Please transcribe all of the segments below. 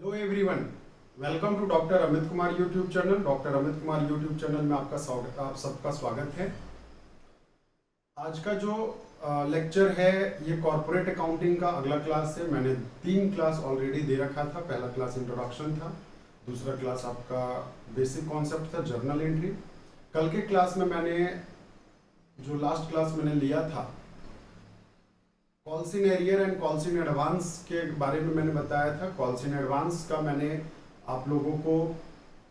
Hello everyone, welcome to doctor Amit Kumar YouTube channel. Doctor Amit Kumar YouTube channel में आप सबका स्वागत है। आज का जो लेक्चर है ये कॉर्पोरेट अकाउंटिंग का अगला क्लास है। मैंने 3 क्लास ऑलरेडी दे रखा था। पहला क्लास इंट्रोडक्शन था, दूसरा क्लास आपका बेसिक कॉन्सेप्ट था, जर्नल एंट्री। कल के क्लास में मैंने जो लास्ट क्लास मैंने लिया था calls in arrear and calls in advance के बारे में मैंने बताया था। कॉल्स इन एडवांस का मैंने आप लोगों को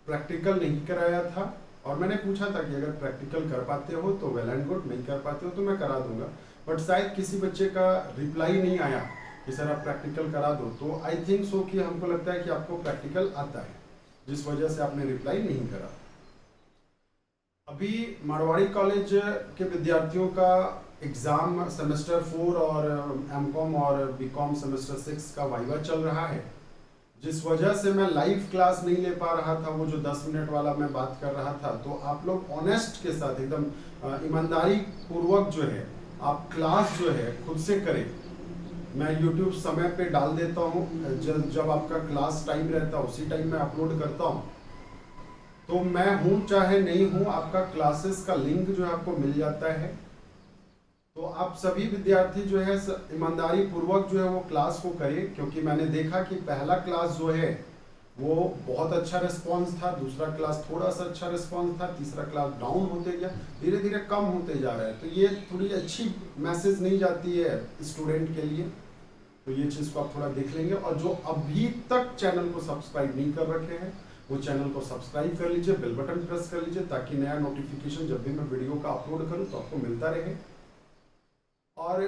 प्रैक्टिकल नहीं कराया था और मैंने पूछा था कि अगर प्रैक्टिकल कर पाते हो तो वेल एंड गुड, नहीं कर पाते हो तो मैं करा दूंगा। बट शायद किसी बच्चे का रिप्लाई नहीं आया कि सर आप प्रैक्टिकल करा दो, तो आई थिंक सो कि हमको लगता है कि आपको प्रैक्टिकल आता है, जिस वजह से आपने रिप्लाई नहीं करा। अभी मारवाड़ी कॉलेज के विद्यार्थियों का एग्जाम सेमेस्टर 4 और एमकॉम और बीकॉम सेमेस्टर 6 का वाइवा चल रहा है, जिस वजह से मैं लाइव क्लास नहीं ले पा रहा था। वो जो 10 मिनट वाला मैं बात कर रहा था, तो आप लोग ऑनेस्ट के साथ एकदम ईमानदारी पूर्वक जो है आप क्लास जो है खुद से करें। मैं यूट्यूब समय पे डाल देता हूँ, जब आपका क्लास टाइम रहता है उसी टाइम में अपलोड करता हूँ। तो मैं हूँ चाहे नहीं हूँ, आपका क्लासेस का लिंक जो है आपको मिल जाता है। तो आप सभी विद्यार्थी जो है ईमानदारी पूर्वक जो है वो क्लास को करें, क्योंकि मैंने देखा कि पहला क्लास जो है वो बहुत अच्छा रिस्पांस था, दूसरा क्लास थोड़ा सा अच्छा रिस्पांस था, तीसरा क्लास डाउन होते गया, धीरे धीरे कम होते जा रहा है। तो ये थोड़ी अच्छी मैसेज नहीं जाती है स्टूडेंट के लिए, तो ये चीज़ को आप थोड़ा देख लेंगे। और जो अभी तक चैनल को सब्सक्राइब नहीं कर रखे हैं वो चैनल को सब्सक्राइब कर लीजिए, बेल बटन प्रेस कर लीजिए, ताकि नया नोटिफिकेशन जब भी मैं वीडियो का अपलोड करूँ तो आपको मिलता रहे। और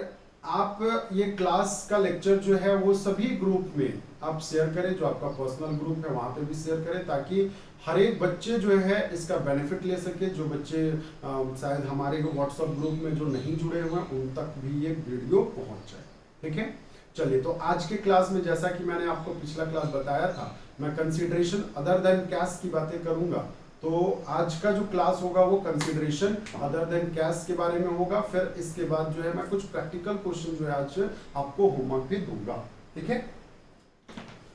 आप ये क्लास का लेक्चर जो है वो सभी ग्रुप में आप शेयर करें, जो आपका पर्सनल ग्रुप है वहाँ पे भी शेयर करें, ताकि हर एक बच्चे जो है इसका बेनिफिट ले सके। जो बच्चे शायद हमारे व्हाट्सएप ग्रुप में जो नहीं जुड़े हुए हैं उन तक भी ये वीडियो पहुँच जाए। ठीक है, चलिए। तो आज के क्लास में जैसा कि मैंने आपको पिछला क्लास बताया था, मैं कंसिडरेशन अदर देन कैश की बातें करूंगा। तो आज का जो क्लास होगा वो कंसिडरेशन अदर देन कैश के बारे में होगा। फिर इसके बाद जो है मैं कुछ प्रैक्टिकल क्वेश्चन जो है आज आपको होमवर्क भी दूंगा। ठीक है,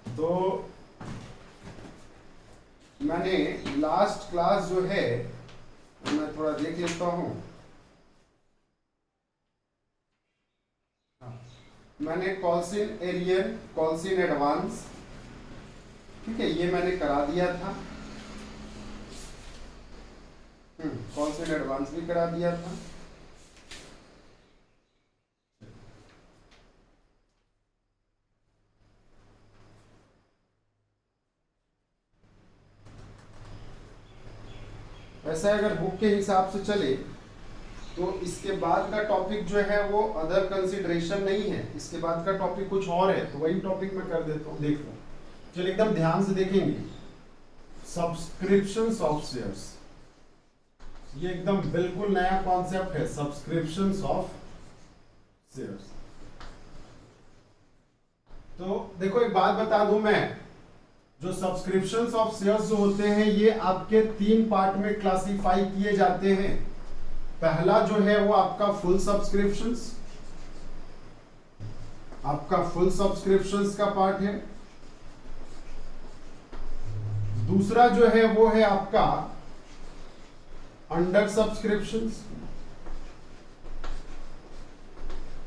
तो मैंने लास्ट क्लास जो है मैं थोड़ा देख लेता हूं। मैंने calls in arrear, calls in advance, ठीक है, ये मैंने करा दिया था। कॉल्स इन एडवांस भी करा दिया था। वैसे अगर बुक के हिसाब से चले तो इसके बाद का टॉपिक जो है वो अदर कंसिडरेशन नहीं है, इसके बाद का टॉपिक कुछ और है, तो वही टॉपिक मैं कर देता हूँ। देख लो, चलिए एकदम ध्यान से देखेंगे। सब्सक्रिप्शंस ऑफ शेयर्स, ये एकदम बिल्कुल नया कॉन्सेप्ट है, सब्सक्रिप्शंस ऑफ शेयर्स। तो देखो एक बात बता दूं मैं, जो सब्सक्रिप्शंस ऑफ शेयर्स जो होते हैं ये आपके 3 पार्ट में क्लासिफाई किए जाते हैं। पहला जो है वो आपका फुल सब्सक्रिप्शंस, आपका फुल सब्सक्रिप्शंस का पार्ट है। दूसरा जो है वो है आपका अंडर सब्सक्रिप्शंस,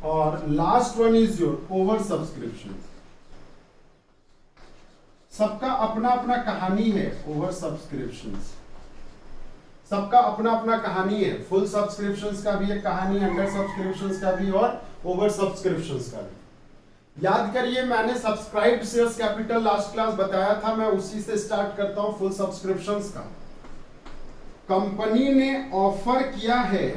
और last one is your over subscriptions. सबका अपना अपना कहानी है। ओवर सब्सक्रिप्शंस सबका अपना अपना कहानी है। फुल सब्सक्रिप्शंस का भी एक कहानी, अंडर सब्सक्रिप्शंस का भी और ओवर सब्सक्रिप्शंस का भी। याद करिए, मैंने subscribed shares capital last class बताया था, मैं उसी से स्टार्ट करता हूं। फुल सब्सक्रिप्शंस का कंपनी ने ऑफर किया है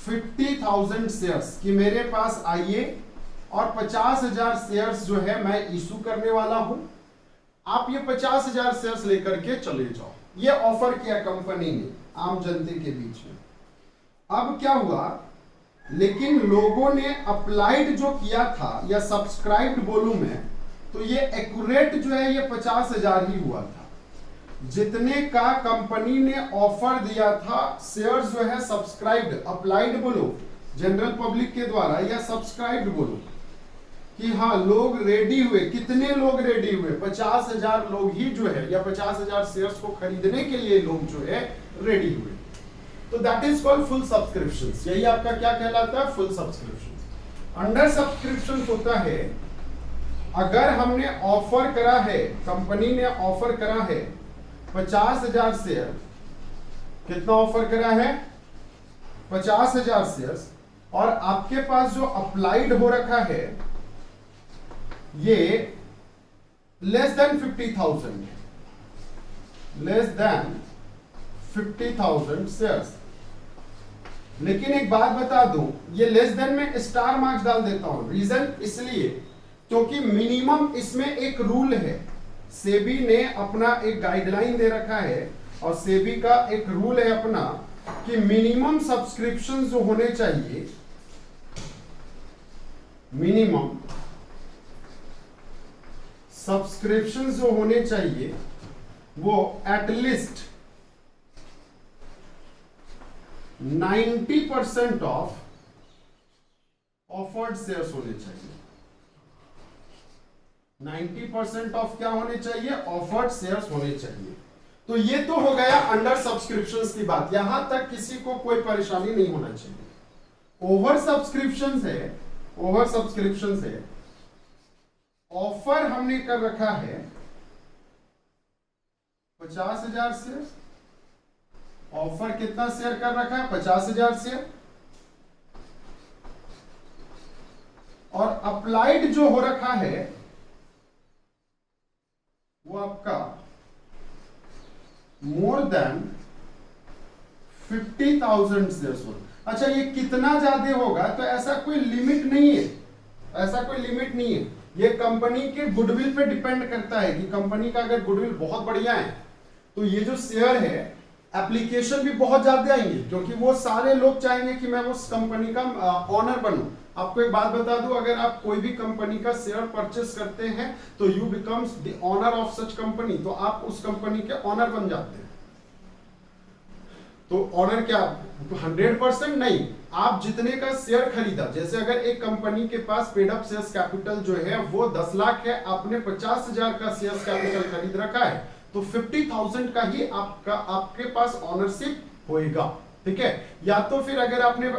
50,000 शेयर्स कि मेरे पास आइए और 50,000 शेयर्स जो है मैं इशू करने वाला हूं, आप ये 50,000 शेयर्स लेकर के चले जाओ। ये ऑफर किया कंपनी ने आम जनता के बीच में। अब क्या हुआ, लेकिन लोगों ने अप्लाइड जो किया था या सब्सक्राइब्ड बोलूं मैं, तो ये एक्यूरेट जो है ये 50,000 ही हुआ था। जितने का कंपनी ने ऑफर दिया था शेयर्स जो है सब्सक्राइब्ड, अप्लाइड बोलो जनरल पब्लिक के द्वारा या सब्सक्राइब्ड बोलो, कि हाँ लोग रेडी हुए, कितने लोग रेडी हुए, 50,000 लोग ही जो है, या 50,000 शेयर्स को खरीदने के लिए लोग जो है रेडी हुए। तो that is called full subscription. यही आपका क्या कहलाता है, फुल सब्सक्रिप्शन। अंडर सब्सक्रिप्शन होता है अगर हमने ऑफर करा है, कंपनी ने ऑफर करा है 50,000 शेयर, कितना ऑफर करा है, 50,000 शेयर्स, और आपके पास जो अप्लाइड हो रखा है ये less than 50,000, less than 50,000 shares. लेकिन एक बात बता दूं, ये लेस देन में स्टार मार्क्स डाल देता हूं, रीजन इसलिए क्योंकि मिनिमम इसमें एक रूल है, सेबी ने अपना एक गाइडलाइन दे रखा है, और सेबी का एक रूल है अपना कि मिनिमम सब्सक्रिप्शन जो होने चाहिए, मिनिमम सब्सक्रिप्शन जो होने चाहिए वो एटलीस्ट 90% ऑफ ऑफर्ड शेयर्स होने चाहिए। 90% ऑफ क्या होने चाहिए, ऑफर्ड शेयर्स होने चाहिए। तो ये तो हो गया अंडर सब्सक्रिप्शंस की बात, यहां तक किसी को कोई परेशानी नहीं होना चाहिए। ओवर सब्सक्रिप्शंस है, ओवर सब्सक्रिप्शंस है, ऑफर हमने कर रखा है 50,000 शेयर, ऑफर कितना शेयर कर रखा है, 50,000 शेयर, और अप्लाइड जो हो रखा है वो आपका मोर देन 50,000 शेयर्स हो। अच्छा, ये कितना ज्यादा होगा, तो ऐसा कोई लिमिट नहीं है, ऐसा कोई लिमिट नहीं है, ये कंपनी के गुडविल पे डिपेंड करता है कि कंपनी का अगर गुडविल बहुत बढ़िया है तो ये जो शेयर है एप्लीकेशन भी बहुत ज्यादा आएंगे, क्योंकि वो सारे लोग चाहेंगे कि मैं उस कंपनी का ऑनर बनूं। आपको एक बात बता दूं, अगर आप कोई भी कंपनी का शेयर परचेस करते हैं तो you becomes the owner of such company, तो आप उस कंपनी के ऑनर बन जाते हैं। तो ऑनर क्या 100% नहीं, आप जितने का शेयर खरीदा, जैसे अगर एक कंपनी के पास पेड अप शेयर्स कैपिटल जो है वो 10 लाख है, आपने 50,000 का शेयर्स कैपिटल खरीद रखा है, तो 50,000 का ही आपके पास ऑनरशिप होएगा, ठीक है। या तो फिर अगर आपने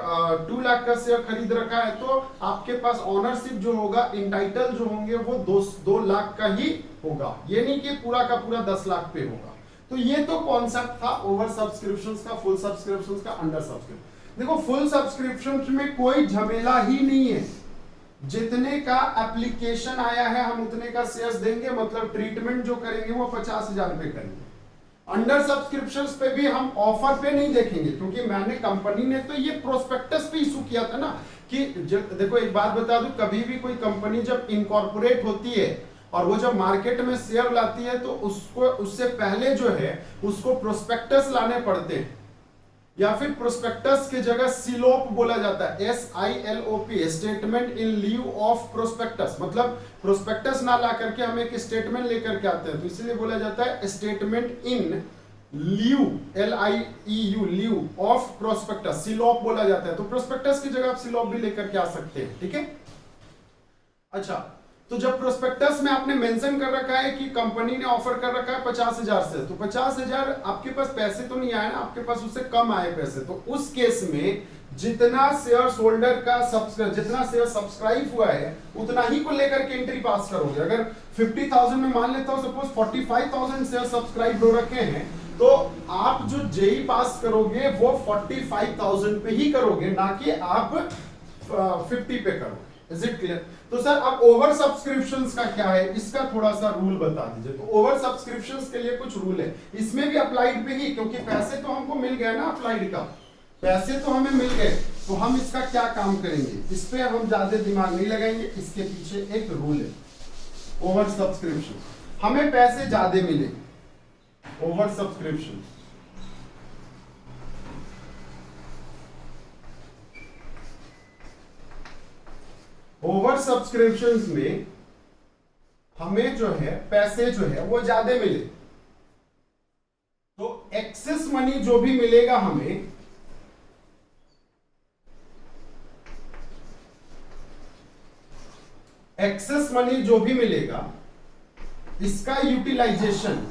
2 लाख का शेयर खरीद रखा है तो आपके पास ऑनरशिप जो होगा, इंटाइटल जो होंगे वो 2 लाख का ही होगा, ये नहीं कि पूरा का पूरा 10 लाख पे होगा। तो ये तो कॉन्सेप्ट था ओवर सब्सक्रिप्शन का, फुल सब्सक्रिप्शन का, अंडर सब्सक्रिप्शन। देखो फुल सब्सक्रिप्शन में कोई झमेला ही नहीं है, जितने का एप्लीकेशन आया है हम उतने का शेयर्स देंगे, मतलब ट्रीटमेंट जो करेंगे वो 50,000 पे करेंगे। अंडर सब्सक्रिप्शन पे भी हम ऑफर पे नहीं देखेंगे, क्योंकि मैंने कंपनी ने तो ये प्रोस्पेक्टस पे इशू किया था ना कि देखो एक बात बता दूं, कभी भी कोई कंपनी जब इनकॉर्पोरेट होती है और वो जब मार्केट में शेयर लाती है तो उसको उससे पहले जो है उसको प्रोस्पेक्टस लाने पड़ते हैं, या फिर प्रोस्पेक्टस की जगह सिलोप बोला जाता है, SILOP, statement in leave of prospectus. मतलब प्रोस्पेक्टस ना ला करके हम एक स्टेटमेंट लेकर के आते हैं, तो इसलिए बोला जाता है statement in lieu, LIEU, lieu of prospectus, सिलोप बोला जाता है। तो प्रोस्पेक्टस की जगह आप सिलोप भी लेकर के आ सकते हैं, ठीक है। अच्छा, तो जब प्रोस्पेक्टस में आपने मेंशन कर रखा है कि कंपनी ने ऑफर कर रखा है 50,000 से, तो 50,000 आपके पास पैसे तो नहीं आए ना, आपके पास उससे कम आए पैसे, तो उस केस में जितना शेयर होल्डर का जितना शेयर सब्सक्राइब हुआ है उतना ही को लेकर के एंट्री पास करोगे। अगर 50,000 में मान लेता हूं सपोज 45,000 शेयर सब्सक्राइब हो रखे हैं, तो आप जो जेई पास करोगे वो 45,000 पे ही करोगे, ना कि आप 50 पे करोगे। Is it clear? तो सर अब ओवर सब्सक्रिप्शंस का क्या है, इसका थोड़ा सा रूल बता दीजिए। तो ओवर सब्सक्रिप्शंस के लिए कुछ रूल है, इसमें भी अप्लाइड पे ही, क्योंकि पैसे तो हमको मिल गए ना, अप्लाइड का पैसे तो हमें मिल गए, तो हम इसका क्या काम करेंगे, इस पे हम ज्यादा दिमाग नहीं लगाएंगे। इसके पीछे एक रूल है, ओवर सब्सक्रिप्शन, हमें पैसे ज्यादा मिले, ओवर सब्सक्रिप्शन, ओवर सब्सक्रिप्शंस में हमें जो है पैसे जो है वो ज्यादा मिले, तो एक्सेस मनी जो भी मिलेगा हमें, एक्सेस मनी जो भी मिलेगा इसका यूटिलाइजेशन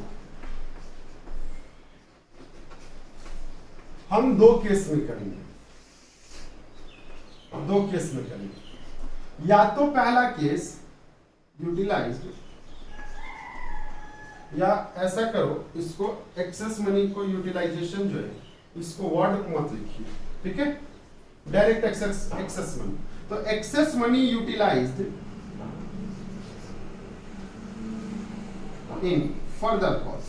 हम दो केस में करेंगे, दो केस में करेंगे। या तो पहला केस यूटिलाइज्ड, या ऐसा करो इसको एक्सेस मनी को यूटिलाइजेशन जो है इसको वर्ड मत लिखिए, ठीक है, डायरेक्ट एक्सेस मनी। तो excess money utilized in further cause,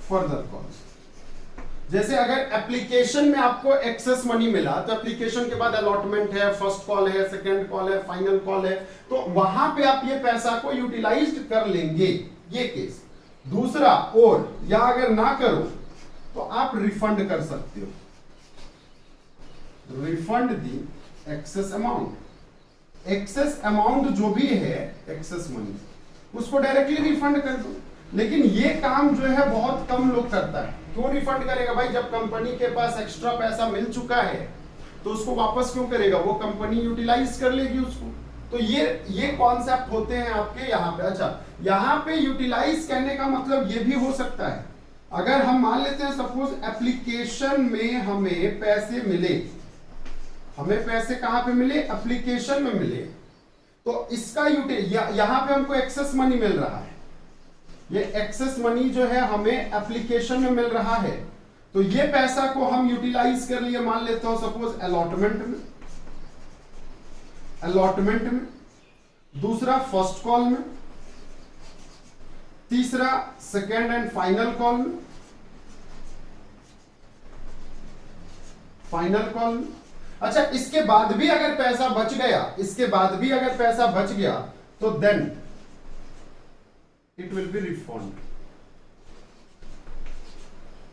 further cause. जैसे अगर एप्लीकेशन में आपको एक्सेस मनी मिला तो एप्लीकेशन के बाद अलॉटमेंट है, फर्स्ट कॉल है, सेकंड कॉल है, फाइनल कॉल है, तो वहां पे आप ये पैसा को यूटिलाइज्ड कर लेंगे, ये केस। दूसरा, और या अगर ना करो तो आप रिफंड कर सकते हो, रिफंड दी एक्सेस अमाउंट। एक्सेस अमाउंट जो भी है एक्सेस मनी उसको डायरेक्टली रिफंड कर दो। लेकिन ये काम जो है बहुत कम लोग करता है। क्यों रिफंड करेगा भाई? जब कंपनी के पास एक्स्ट्रा पैसा मिल चुका है तो उसको वापस क्यों करेगा? वो कंपनी यूटिलाइज कर लेगी उसको। तो ये कॉन्सेप्ट होते हैं आपके यहाँ पे। अच्छा, यहाँ पे यूटिलाइज कहने का मतलब ये भी हो सकता है, अगर हम मान लेते हैं सपोज एप्लीकेशन में हमें पैसे मिले, हमें पैसे कहां पे मिले? एप्लीकेशन में मिले, तो इसका यहां पे हमको एक्सेस मनी मिल रहा है, ये एक्सेस मनी जो है हमें एप्लीकेशन में मिल रहा है, तो ये पैसा को हम यूटिलाइज कर लिए, मान लेते हो सपोज अलॉटमेंट में, अलॉटमेंट में, दूसरा फर्स्ट कॉल में, तीसरा सेकेंड एंड फाइनल कॉल में, फाइनल कॉल में। अच्छा, इसके बाद भी अगर पैसा बच गया, इसके बाद भी अगर पैसा बच गया तो then it will be refund,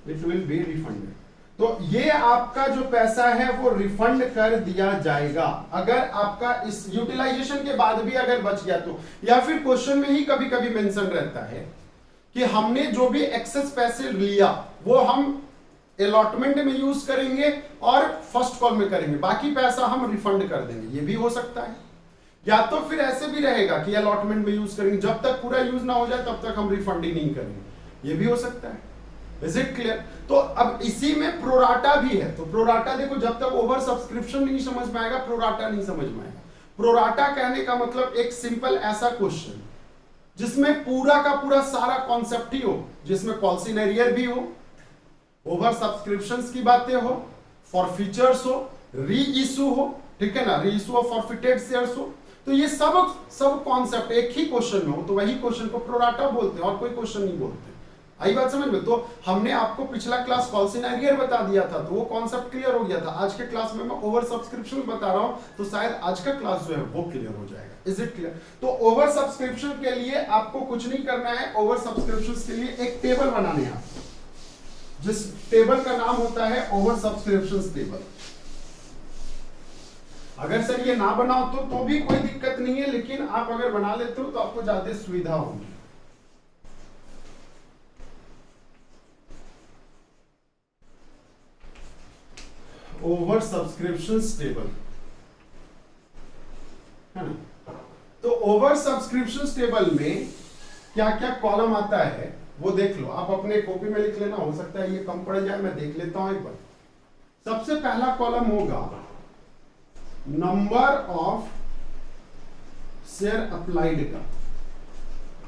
it will be refunded. तो ये आपका जो पैसा है वो रिफंड कर दिया जाएगा अगर आपका इस यूटिलाइजेशन के बाद भी अगर बच गया तो। या फिर क्वेश्चन में ही कभी कभी मेंशन रहता है कि हमने जो भी एक्सेस पैसे लिया वो हम अलॉटमेंट में यूज करेंगे और फर्स्ट कॉल में करेंगे, बाकी पैसा हम रिफंड कर देंगे, ये भी हो सकता है। या तो फिर ऐसे भी रहेगा कि अलॉटमेंट में यूज करेंगे, जब तक पूरा यूज ना हो जाए तब तक हम रिफंड ही नहीं करेंगे, ये भी हो सकता है। Is it clear? तो अब इसी में प्रोराटा भी है, तो प्रोराटा देखो, जब तक ओवर सब्सक्रिप्शन नहीं समझ में आएगा प्रोराटा नहीं समझ में आएगा। प्रोराटा कहने का मतलब एक सिंपल ऐसा क्वेश्चन जिसमें पूरा का पूरा सारा कॉन्सेप्ट ही हो, जिसमें पॉलिसी एरियर भी हो, ओवर सब्सक्रिप्शंस की बातें हो, फॉरफीचर्स हो, री इशू हो, ठीक है ना, री इशू ऑफ फॉरफिटेड शेयर्स हो, तो ये सब कॉन्सेप्ट एक ही क्वेश्चन में हो, तो वही क्वेश्चन को प्रोराटा बोलते हैं और कोई क्वेश्चन नहीं बोलते। आई बात समझ में? तो हमने आपको पिछला क्लास कॉल सिनेरियर बता दिया था, तो वो कॉन्सेप्ट क्लियर हो गया था। आज के क्लास में मैं ओवर सब्सक्रिप्शन बता रहा हूं, तो शायद आज का क्लास जो है वो क्लियर हो जाएगा। Is it clear? तो ओवर सब्सक्रिप्शन के लिए आपको कुछ नहीं करना है, ओवर सब्सक्रिप्शन के लिए एक टेबल बनाने हैं आपको, जिस टेबल का नाम होता है ओवर सब्सक्रिप्शन टेबल। अगर सर ये ना बनाओ तो भी कोई दिक्कत नहीं है, लेकिन आप अगर बना लेते हो तो आपको ज्यादा सुविधा होगी। ओवर सब्सक्रिप्शन टेबल है ना। तो ओवर सब्सक्रिप्शन टेबल में क्या क्या कॉलम आता है वो देख लो, आप अपने कॉपी में लिख लेना, हो सकता है ये कम पड़ जाए, मैं देख लेता हूं एक बार। सबसे पहला कॉलम होगा नंबर ऑफ शेयर अप्लाइड का,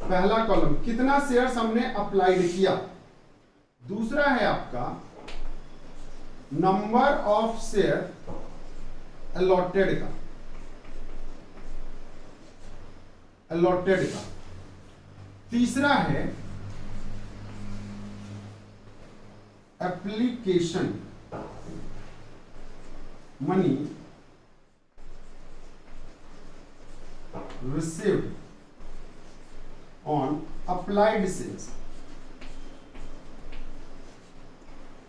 पहला कॉलम कितना शेयर्स हमने अप्लाइड किया। दूसरा है आपका नंबर ऑफ शेयर अलॉटेड का, अलॉटेड का। तीसरा है application money received on applied sales,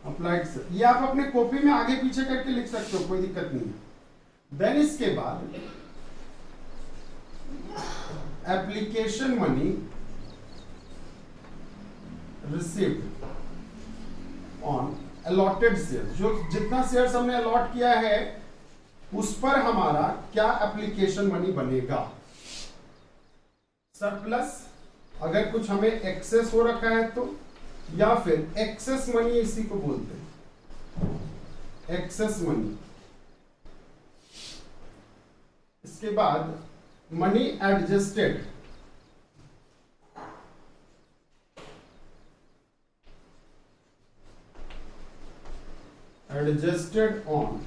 applied sales। ये आप अपने कॉपी में आगे पीछे करके लिख सकते हो, कोई दिक्कत नहीं है। देन इसके बाद application money received on allotted share, जो जितना शेयर्स हमने अलॉट किया है उस पर हमारा क्या एप्लीकेशन मनी बनेगा? सरप्लस, अगर कुछ हमें एक्सेस हो रखा है तो, या फिर एक्सेस मनी इसी को बोलते हैं, एक्सेस मनी। इसके बाद money adjusted, adjusted on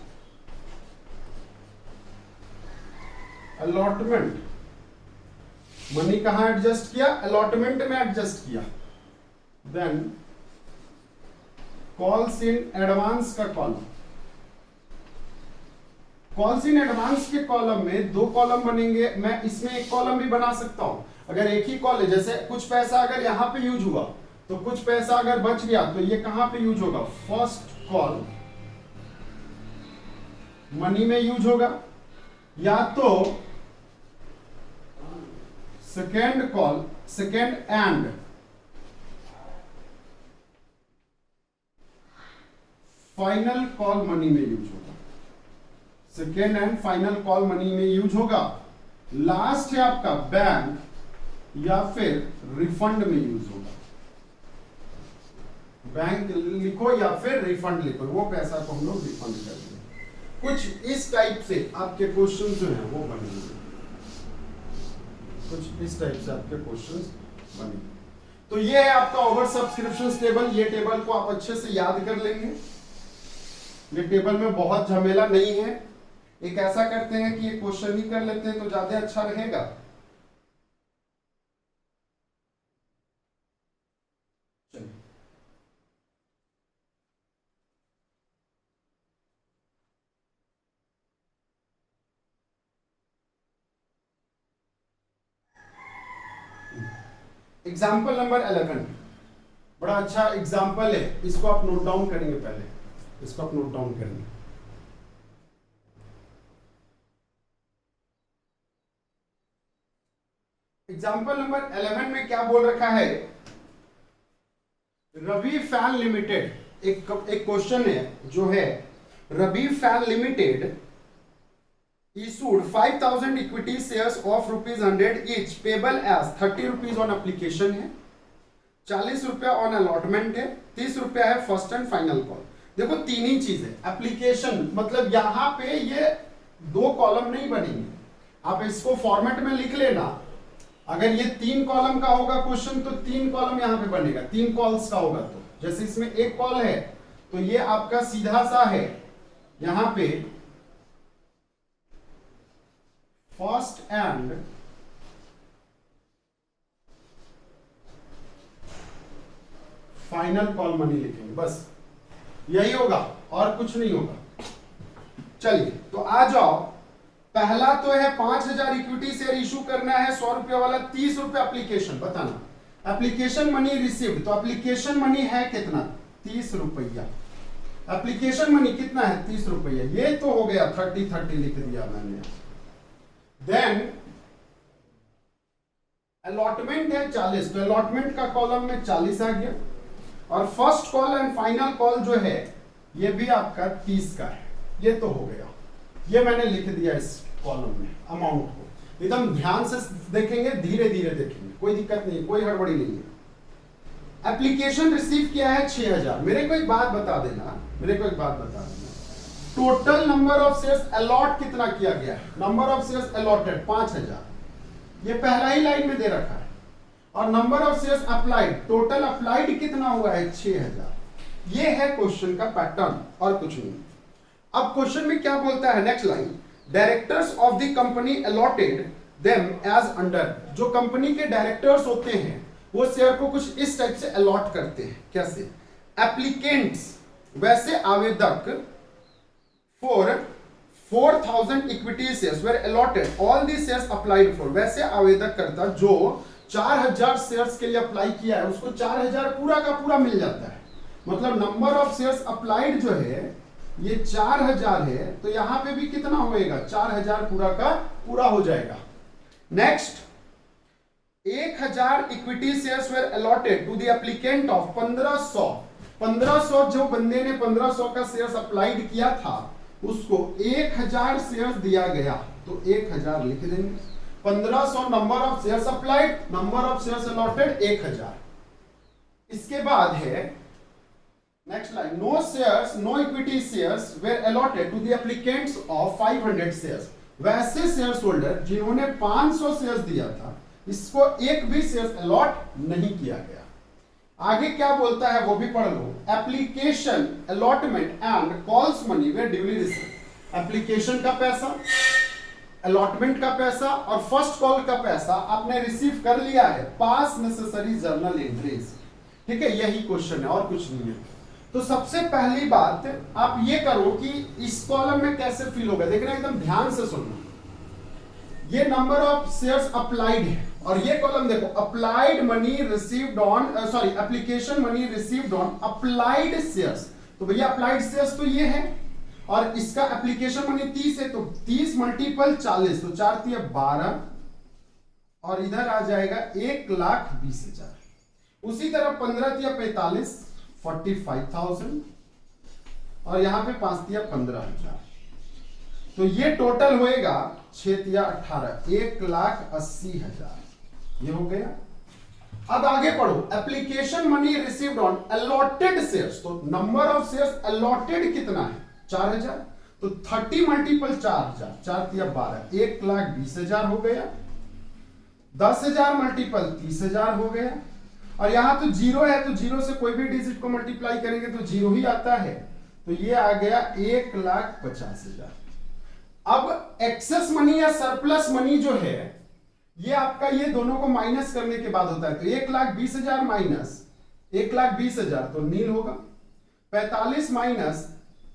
allotment. Money कहां एडजस्ट किया? अलॉटमेंट में एडजस्ट किया। देन कॉल्स इन एडवांस का कॉलम, कॉल्स इन एडवांस के कॉलम में दो कॉलम बनेंगे। मैं इसमें एक कॉलम भी बना सकता हूं अगर एक ही कॉल है। जैसे कुछ पैसा अगर यहां पे यूज हुआ तो कुछ पैसा अगर बच गया तो ये कहां पे यूज होगा? फर्स्ट कॉल मनी में यूज होगा, या तो second call, second and final call money में यूज होगा। Second and final call money में यूज होगा। लास्ट है आपका बैंक या फिर रिफंड में यूज होगा। बैंक लिखो या फिर रिफंड लिखो, वो पैसा को हम लोग रिफंड कर देंगे। कुछ इस टाइप से आपके क्वेश्चन जो है वो बनेंगे, कुछ इस टाइप से आपके क्वेश्चंस बनेंगे। तो ये है आपका ओवर सब्सक्रिप्शन टेबल। ये टेबल को आप अच्छे से याद कर लेंगे। ये टेबल में बहुत झमेला नहीं है। एक ऐसा करते हैं कि ये क्वेश्चन ही कर लेते हैं तो ज्यादा अच्छा रहेगा। चलिए, एग्जाम्पल नंबर 11 बड़ा अच्छा एग्जाम्पल है। इसको आप नोट डाउन करेंगे, पहले इसको आप नोट डाउन करेंगे। एग्जाम्पल नंबर 11 में क्या बोल रखा है? रवि फैन लिमिटेड, एक क्वेश्चन है जो है, Ravi fan limited issued 5000 equity shares of ₹100 each payable as 30 rupees on application है, 40 रुपया ऑन अलॉटमेंट है, 30 रुपया है फर्स्ट एंड फाइनल कॉल। देखो तीन ही चीज है। एप्लीकेशन मतलब यहां पे ये दो कॉलम नहीं बनेंगे, आप इसको फॉर्मेट में लिख लेना। अगर ये 3 कॉलम का होगा क्वेश्चन तो 3 कॉलम यहां पे बनेगा। 3 कॉल्स का होगा तो जैसे इसमें एक कॉल है तो ये आपका सीधा सा है, यहां पे first and final call money लिखेंगे, बस यही होगा और कुछ नहीं होगा। चलिए तो आ जाओ। पहला तो है 5000 इक्विटी शेयर इशू करना है, 100 रुपया वाला, 30 रुपया एप्लीकेशन। बताना एप्लीकेशन मनी रिसीव्ड, तो एप्लीकेशन मनी है कितना? 30 रुपया। एप्लीकेशन मनी कितना है? 30 रुपया। ये तो हो गया 30 लिख दिया मैंने। देन अलॉटमेंट है 40, तो अलॉटमेंट का कॉलम में 40 आ गया। और first call and final call जो है ये भी आपका 30 का है। ये तो हो गया, ये मैंने लिख दिया इस कॉलम में अमाउंट को। एकदम ध्यान से देखेंगे, धीरे धीरे देखेंगे, कोई दिक्कत नहीं, कोई हड़बड़ी नहीं है। एप्लीकेशन रिसीव किया है 6000। मेरे को एक बात बता देना, total number of shares allot कितना किया गया है? नंबर ऑफ शेयर्स अलॉटेड 5000, ये पहला ही लाइन में दे रखा है। और number of shares applied, total applied कितना हुआ है? 6000। ये है क्वेश्चन का पैटर्न और कुछ नहीं। अब क्वेश्चन में क्या बोलता है? Next line, directors of the company allotted them as under. जो कंपनी के डायरेक्टर्स होते हैं वो शेयर को कुछ इस टाइप से अलॉट करते हैं। कैसे? एप्लीकेंट्स, वैसे आवेदक, for 4000 equity shares were allotted, all the shares applied for. वैसे आवेदक करता जो 4000 शेयर्स के लिए अप्लाई किया है उसको 4000 पूरा का पूरा मिल जाता है। मतलब नंबर ऑफ शेयर्स अप्लाइड जो है ये 4000 है, तो यहां पे भी कितना होएगा? 4000 पूरा का पूरा हो जाएगा। Next, 1000 equity shares were allotted to the applicant of 1500। 1500 जो बंदे ने 1500 का शेयर्स अप्लाइड किया था उसको 1000 शेयर्स दिया गया तो 1000 लिख देंगे। 1500 number of shares applied, number of shares allotted 1000। इसके बाद है next line, no shares, no equity shares were allotted to the applicants of 500 shares. वैसे शेयर्स होल्डर जिन्होंने 500 शेयर्स दिया था, इसको एक भी शेयर्स अलॉट नहीं किया गया। आगे क्या बोलता है वो भी पढ़ लो। Application, allotment and calls money were duly received. Application का पैसा, अलॉटमेंट का पैसा और फर्स्ट कॉल का पैसा आपने रिसीव कर लिया है, पास नेसेसरी जर्नल एंट्रीज। ठीक है, यही क्वेश्चन है और कुछ नहीं है। तो सबसे पहली बात आप ये करो कि इस कॉलम में कैसे फिल होगा, देखना एकदम ध्यान से सुनना। ये नंबर ऑफ शेयर्स अप्लाइड है और ये कॉलम देखो, applied money received on, sorry application money received on applied shares. तो भैया अप्लाइड शेयर्स तो ये है और इसका एप्लीकेशन मनी 30 है, तो 30 मल्टीपल 40, तो 4 तिया 12 और इधर आ जाएगा 1,20,000। उसी तरह 15 तिया 45, 45,000 और यहां पे 5 तिया 15,000। तो ये टोटल होएगा 6 तिया 18, 1,80,000। ये हो गया। अब आगे पढ़ो, application money received on allotted shares. तो नंबर ऑफ शेयर्स अलॉटेड कितना है, 4,000। तो 30 मल्टीपल 4,000, 4 तिया 12, 1,20,000 हो गया। 10,000 मल्टीपल 30,000 हो गया। और यहां तो जीरो है, तो जीरो से कोई भी डिजिट को मल्टीप्लाई करेंगे तो जीरो ही आता है, तो ये आ गया 1,50,000। अब एक्सेस मनी या सरप्लस मनी जो है, ये आपका ये दोनों को माइनस करने के बाद होता है। तो 1,20,000 माइनस 1,20,000 तो नील होगा। 45 माइनस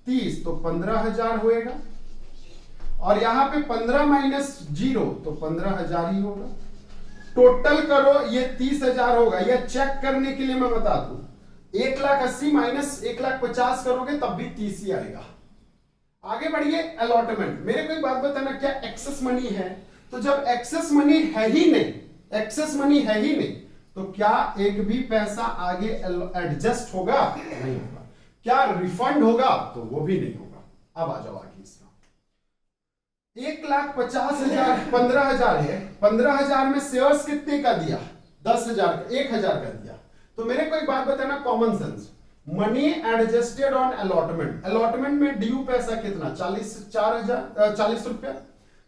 30 तो 15,000 होएगा। और यहां पे 15 माइनस 0 तो 15,000 ही होगा। टोटल करो, ये 30,000 होगा। यह चेक करने के लिए मैं बता दूं, 1,80,000 माइनस 1,50,000 करोगे तब भी 30 ही आएगा। आगे बढ़िए, अलॉटमेंट। मेरे को एक बात बताना, क्या एक्सेस मनी है? तो जब एक्सेस मनी है ही नहीं, एक्सेस मनी है ही नहीं, तो क्या एक भी पैसा आगे एडजस्ट होगा? नहीं होगा। क्या रिफंड होगा? तो वो भी नहीं होगा। अब आ जाओ आगे इसका। 1,50,000, 15,000 है। 15,000 में शेयर्स कितने का दिया? 10,000 का, 1,000 का दिया। तो मेरे को एक बात बताना, common sense, money adjusted on allotment. Allotment में ड्यू पैसा कितना? 40 रुपया।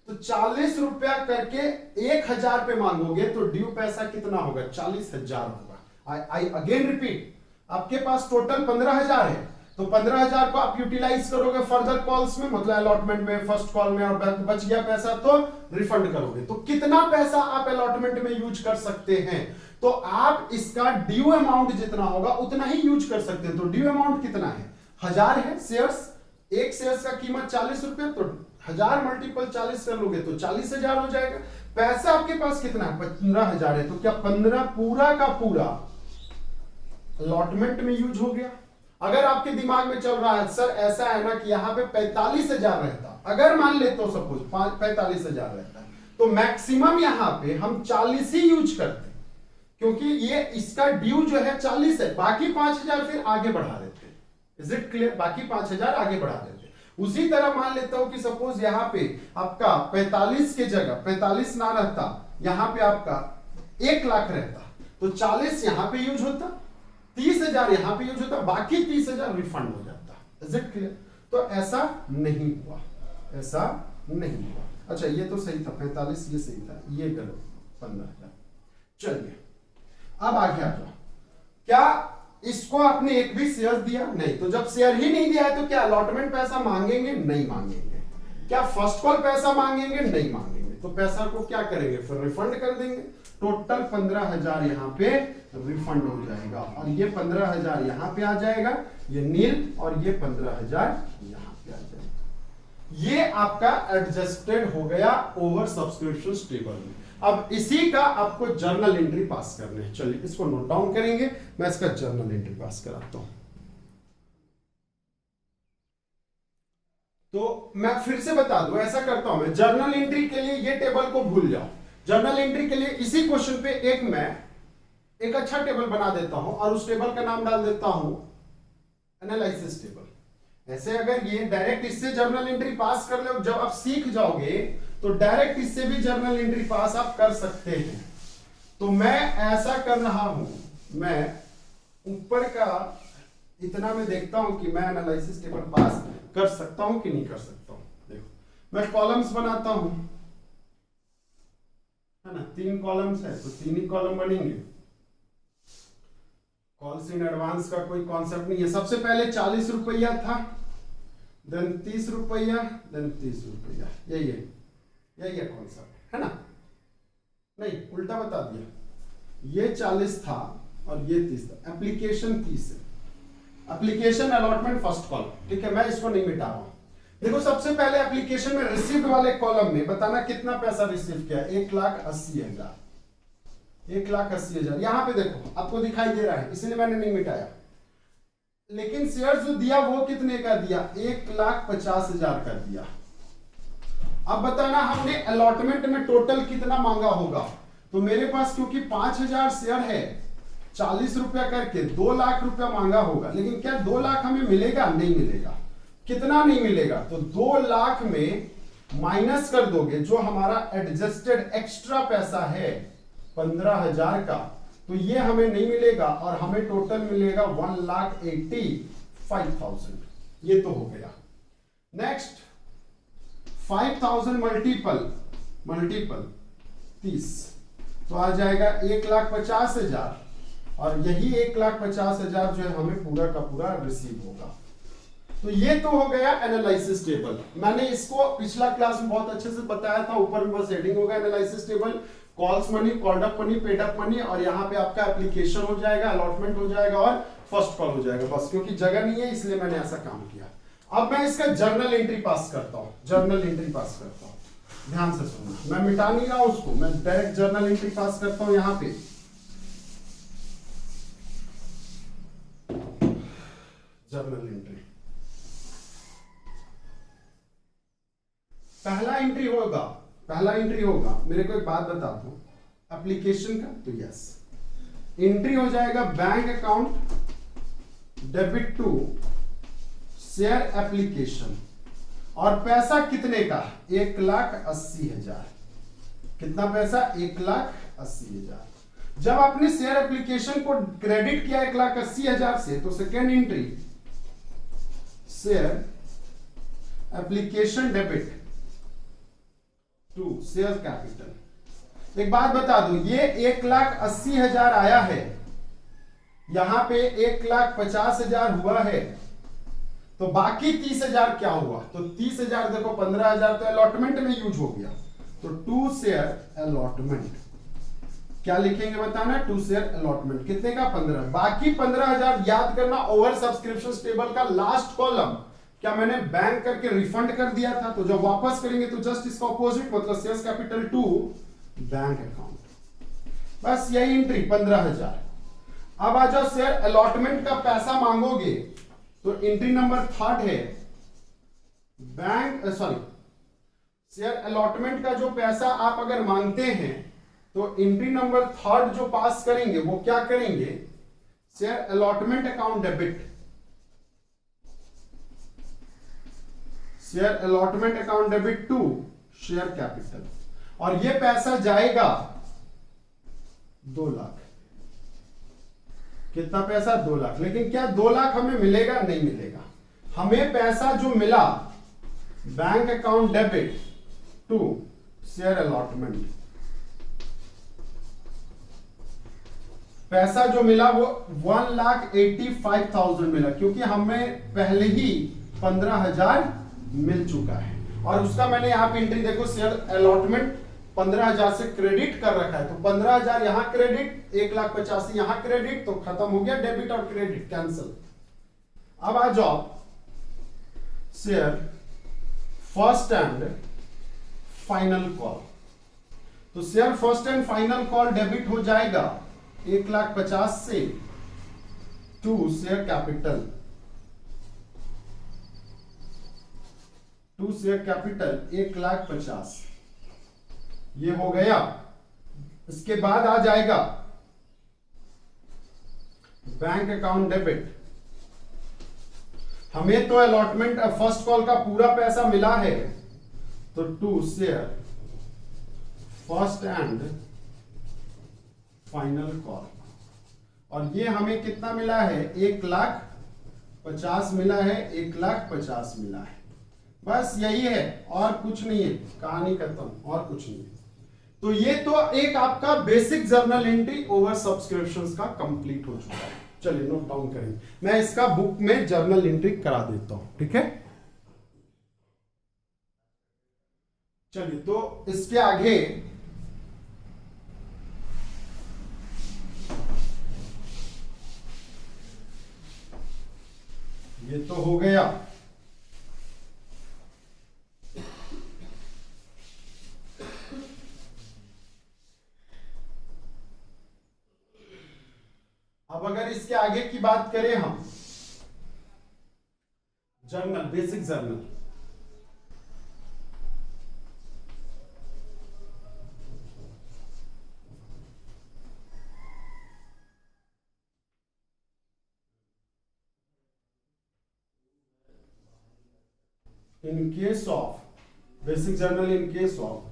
तो 40 रुपया करके 1,000 पे मांगोगे तो ड्यू पैसा कितना होगा? 40,000 होगा। आई अगेन रिपीट, आपके पास टोटल 15,000 है, तो 15,000 को आप यूटिलाइज करोगे फर्दर कॉल्स में, मतलब अलॉटमेंट में, फर्स्ट कॉल में, और बच गया पैसा तो रिफंड करोगे। तो कितना पैसा आप अलॉटमेंट में यूज कर सकते हैं? तो आप इसका ड्यू अमाउंट जितना होगा उतना ही यूज कर सकते हैं। तो ड्यू अमाउंट कितना है? 1000 है शेयर्स, एक शेयर्स का कीमत 40 रुपए, तो 1000 मल्टीपल 40 कर लोगे तो 40,000 हो जाएगा। पैसा आपके पास कितना है? 15,000 है, तो क्या 15 पूरा का पूरा अलॉटमेंट में यूज हो गया? अगर आपके दिमाग में चल रहा है सर ऐसा है ना कि यहां पे 45,000 रहता, अगर मान लेते हो सपोज 45,000 रहता है, तो मैक्सिमम यहां पे हम 40 ही यूज करते, क्योंकि ये इसका ड्यू जो है 40 है, बाकी 5,000 फिर आगे बढ़ा देते। Is it clear? बाकी 5,000 आगे बढ़ा देते। उसी तरह मान लेता हूं कि सपोज यहां पे आपका 45 के जगह 45 ना रहता, यहां पे आपका 1,00,000 रहता, तो 40 यहां पे यूज होता, 30,000 यहां पे यूज होता, बाकी 30,000 रिफंड हो जाता। Is it clear? तो ऐसा नहीं हुआ, ऐसा नहीं हुआ। अच्छा ये तो सही था, 45 ये सही था, ये गलत, 15,000। चलिए अब आगे आ जाओ। क्या इसको आपने एक भी शेयर दिया? नहीं। तो जब शेयर ही नहीं दिया है तो क्या अलॉटमेंट पैसा मांगेंगे? नहीं मांगेंगे। क्या फर्स्ट कॉल पैसा मांगेंगे? नहीं मांगेंगे। तो पैसा को क्या करेंगे? फिर रिफंड कर देंगे। टोटल 15,000 यहां पे रिफंड हो जाएगा, और ये 15,000 यहां पे आ जाएगा, ये नील, और ये 15,000 यहां पे आ जाएगा। ये आपका एडजस्टेड हो गया ओवर सब्सक्रिप्शन टेबल में। अब इसी का आपको जर्नल एंट्री पास करने हैं। चलिए इसको नोट डाउन करेंगे, मैं इसका जर्नल एंट्री पास कराता हूं। तो मैं फिर से बता दूं, ऐसा करता हूं मैं, जर्नल एंट्री के लिए ये टेबल को भूल जाओ। जर्नल एंट्री के लिए इसी क्वेश्चन पे मैं एक अच्छा टेबल बना देता हूं, और उस टेबल का नाम डाल देता हूं एनालिसिस टेबल। ऐसे अगर ये डायरेक्ट इससे जर्नल एंट्री पास कर लो, जब आप सीख जाओगे तो डायरेक्ट इससे भी जर्नल एंट्री पास आप कर सकते हैं। तो मैं ऐसा कर रहा हूं, मैं ऊपर का इतना मैं देखता हूं कि मैं एनालिसिस टेबल पास कर सकता हूं कि नहीं कर सकता हूं। देखो मैं कॉलम्स बनाता हूं, है ना, 3 कॉलम्स है तो 3 ही कॉलम बनेंगे। कॉल्स इन एडवांस का कोई कॉन्सेप्ट नहीं है। सबसे पहले 40 रुपया था, देन 30 रुपया, देन 30 रुपया, यही है कॉन्सेप्ट, है ना। नहीं उल्टा बता दिया, ये 40 था और ये 30 था। एप्लीकेशन 30 है, एप्लीकेशन अलॉटमेंट फर्स्ट कॉलम, ठीक है, मैं इसको नहीं मिटा रहा हूं। देखो सबसे पहले एप्लीकेशन में रिसीव्ड वाले कॉलम में बताना कितना पैसा रिसीव किया, 1,80,000, 1,80,000। यहां पे देखो आपको दिखाई दे रहा है, इसलिए मैंने नहीं मिटाया। लेकिन शेयर जो दिया वो कितने का दिया, 1,50,000 का दिया। अब बताना हमने अलॉटमेंट में टोटल कितना मांगा होगा। तो मेरे पास क्योंकि 5,000 शेयर है, 40 रुपया करके 2 लाख रुपया मांगा होगा। लेकिन क्या 2 लाख हमें मिलेगा, नहीं मिलेगा। कितना नहीं मिलेगा, तो 2 लाख में माइनस कर दोगे जो हमारा एडजस्टेड एक्स्ट्रा पैसा है 15,000 का, तो ये हमें नहीं मिलेगा और हमें टोटल मिलेगा 1,85,000। ये तो हो गया। नेक्स्ट 5,000 मल्टीपल 30 तो आ जाएगा 1,50,000 और यही 1,50,000 जो है हमें पूरा का पूरा रिसीव होगा। तो ये तो हो गया एनालिसिस टेबल। मैंने इसको पिछला क्लास में बहुत अच्छे से बताया था, ऊपर में बस हेडिंग होगा analysis table, calls money, called up money, paid up money, और यहाँ पे आपका एप्लीकेशन हो जाएगा, अलॉटमेंट हो जाएगा और फर्स्ट कॉल हो जाएगा। बस क्योंकि जगह नहीं है इसलिए मैंने ऐसा काम किया। अब मैं इसका जर्नल एंट्री पास करता हूँ, जर्नल एंट्री पास करता हूँ। ध्यान से सुनना, मैं मिटा नहीं रहा उसको, मैं डायरेक्ट जर्नल एंट्री पास करता हूँ। यहाँ पे जर्नल एंट्री, पहला एंट्री होगा, मेरे को एक बात बता दो एप्लीकेशन का, तो यस एंट्री हो जाएगा bank account debit to share application, और पैसा कितने का, 1,80,000। कितना पैसा, 1,80,000। जब आपने शेयर एप्लीकेशन को क्रेडिट किया 1,80,000 से, तो second entry share application debit to share capital. एक बात बता दूं, ये 1,80,000 आया है, यहां पे 1,50,000 हुआ है, तो बाकी 30,000 क्या हुआ, तो 30,000 देखो 15,000 तो अलॉटमेंट में यूज हो गया, तो टू शेयर अलॉटमेंट। क्या लिखेंगे बताना, टू शेयर अलॉटमेंट कितने का, 15। बाकी 15,000 याद करना, ओवर सब्सक्रिप्शन टेबल का लास्ट कॉलम क्या मैंने बैंक करके रिफंड कर दिया था, तो जब वापस करेंगे तो जस्ट इसका ऑपोजिट, मतलब shares capital to bank account. बस यही एंट्री 15,000। अब आ जाओ शेयर अलॉटमेंट का पैसा मांगोगे, तो एंट्री नंबर 3 है बैंक शेयर अलॉटमेंट का जो पैसा आप अगर मांगते हैं, तो एंट्री नंबर 3 जो पास करेंगे वो क्या करेंगे, share allotment account debit, share allotment account debit to share capital, और ये पैसा जाएगा 2 लाख। कितना पैसा, 2 लाख। लेकिन क्या 2 लाख हमें मिलेगा, नहीं मिलेगा। हमें पैसा जो मिला bank account debit to share allotment, पैसा जो मिला वो 1,85,000 मिला, क्योंकि हमें पहले ही 15,000 मिल चुका है। और उसका मैंने यहां पे एंट्री देखो, शेयर अलॉटमेंट 15,000 से क्रेडिट कर रखा है, तो 15,000 यहां क्रेडिट, 1,85,000 यहां क्रेडिट, तो खत्म हो गया डेबिट और क्रेडिट कैंसिल। अब आ जाओ share first and final call, तो share first and final call debit हो जाएगा 1,50,000 से to share capital, to share capital 1,50,000, ये हो गया। इसके बाद आ जाएगा बैंक अकाउंट डेबिट, हमें तो अलॉटमेंट फर्स्ट कॉल का पूरा पैसा मिला है, तो to share first and final call, और ये हमें कितना मिला है, 1,50,000 मिला है, 1,50,000 मिला है। बस यही है और कुछ नहीं है, कहानी खत्म, और कुछ नहीं है। तो ये तो एक आपका basic journal entry over subscriptions का कंप्लीट हो चुका है। चलिए नोट डाउन करेंगे, मैं इसका बुक में जर्नल एंट्री करा देता हूं, ठीक है। चलिए तो इसके आगे ये तो हो गया। अब अगर इसके आगे की बात करें हम, journal, basic journal, in case of basic journal, in case of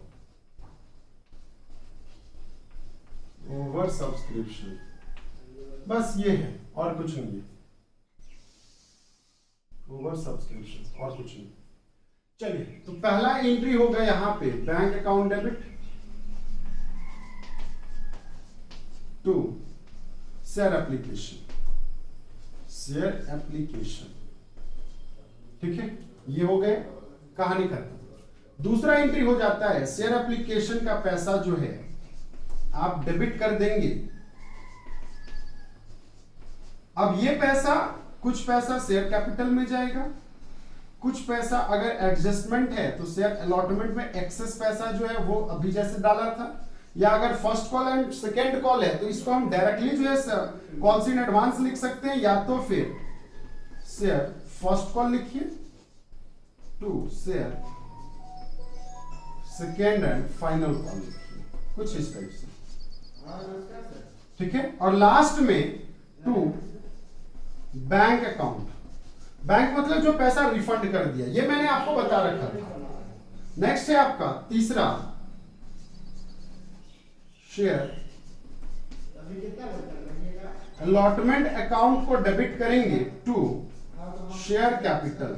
over subscription, बस ये है और कुछ नहीं है, ओवर सब्सक्रिप्शन और कुछ नहीं। चलिए तो पहला एंट्री होगा यहां पे bank account debit to share application, share application, ठीक है, ये हो गए, कहानी खत्म। दूसरा एंट्री हो जाता है शेयर एप्लीकेशन का पैसा जो है आप डेबिट कर देंगे। अब ये पैसा, कुछ पैसा शेयर कैपिटल में जाएगा, कुछ पैसा अगर एडजस्टमेंट है तो शेयर अलॉटमेंट में एक्सेस पैसा जो है वो अभी जैसे डाला था, या अगर first call and second call है तो इसको हम डायरेक्टली जो है कॉल्स इन एडवांस लिख सकते हैं, या तो फिर शेयर फर्स्ट कॉल लिखिए to share second and final call लिखिए, कुछ इस टाइप से, ठीक है। और लास्ट में टू बैंक अकाउंट, बैंक मतलब जो पैसा रिफंड कर दिया, ये मैंने आपको बता रखा था। नेक्स्ट है आपका तीसरा शेयर अलॉटमेंट अकाउंट को डेबिट करेंगे to share capital,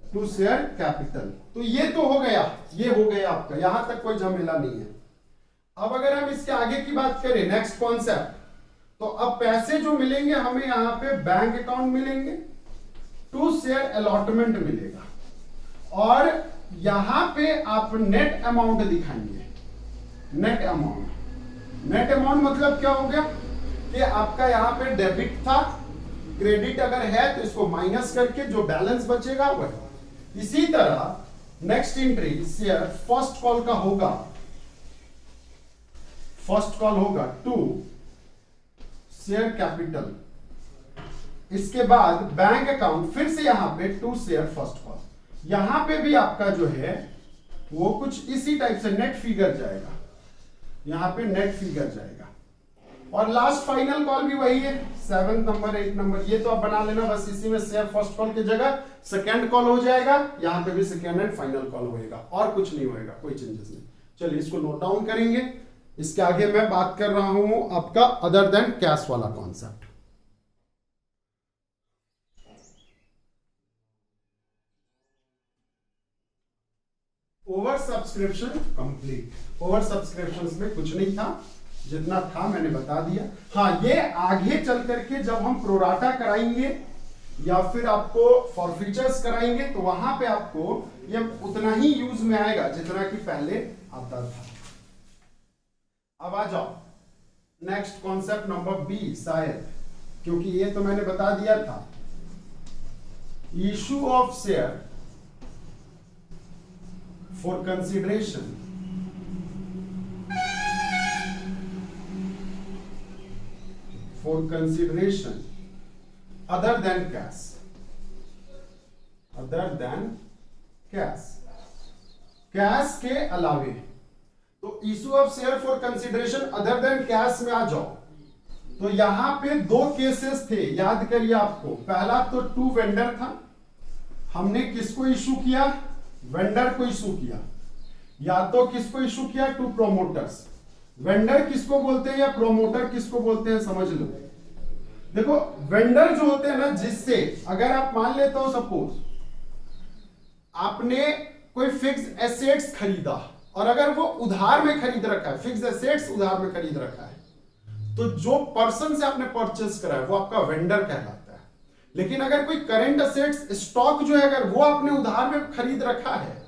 to share capital. तो ये तो हो गया, ये हो गया आपका, यहां तक कोई झमेला नहीं है। अब अगर हम इसके आगे की बात करें, नेक्स्ट कॉन्सेप्ट, तो अब पैसे जो मिलेंगे हमें यहां पे बैंक अकाउंट मिलेंगे, टू शेयर अलॉटमेंट मिलेगा, और यहां पे आप नेट अमाउंट दिखाएंगे। नेट अमाउंट, नेट अमाउंट मतलब क्या हो गया कि आपका यहां पे डेबिट था, क्रेडिट अगर है तो इसको माइनस करके जो बैलेंस बचेगा वह। इसी तरह next entry share first call का होगा, फर्स्ट कॉल होगा टू शेयर कैपिटल, इसके बाद बैंक अकाउंट, फिर से यहां पे टू शेयर फर्स्ट कॉल, यहां पे भी आपका जो है वो कुछ इसी टाइप से नेट फिगर जाएगा, यहां पे नेट फिगर जाएगा। और लास्ट फाइनल कॉल भी वही है, 7 नंबर 8 नंबर, ये तो आप बना लेना, बस इसी में शेयर फर्स्ट कॉल की जगह सेकंड कॉल हो जाएगा, यहां पे भी सेकंड एंड फाइनल कॉल होएगा, और कुछ नहीं होएगा, कोई चेंजेस नहीं। चलिए इसको नोट डाउन करेंगे। इसके आगे मैं बात कर रहा हूं आपका अदर देन कैश वाला concept. Over subscription complete. Over subscription में कुछ नहीं था, जितना था मैंने बता दिया। हाँ, ये आगे चल करके जब हम प्रोराटा कराएंगे या फिर आपको फॉरफीचर्स कराएंगे तो वहां पे आपको ये उतना ही यूज में आएगा जितना कि पहले आता था। अब आ जाओ नेक्स्ट कॉन्सेप्ट नंबर बी, शायद, क्योंकि ये तो मैंने बता दिया था, issue of share for consideration other than cash, other than cash, cash के अलावे। तो issue of share for consideration other than cash में आ जाओ, तो यहां पे दो केसेस थे, याद करिए आपको। पहला तो टू वेंडर था, हमने किसको इशू किया? वेंडर को इशू किया, या तो किसको इशू किया? To promoters. वेंडर किसको बोलते हैं या प्रोमोटर किसको बोलते हैं, समझ लो। देखो वेंडर जो होते हैं ना, जिससे अगर आप मान लेते हो सपोज आपने कोई फिक्स एसेट्स खरीदा और अगर वो उधार में खरीद रखा है, फिक्स एसेट्स उधार में खरीद रखा है, तो जो पर्सन से आपने परचेस करा है वो आपका वेंडर कहलाता है। लेकिन अगर कोई करंट एसेट्स स्टॉक जो है अगर वो आपने उधार में खरीद रखा है,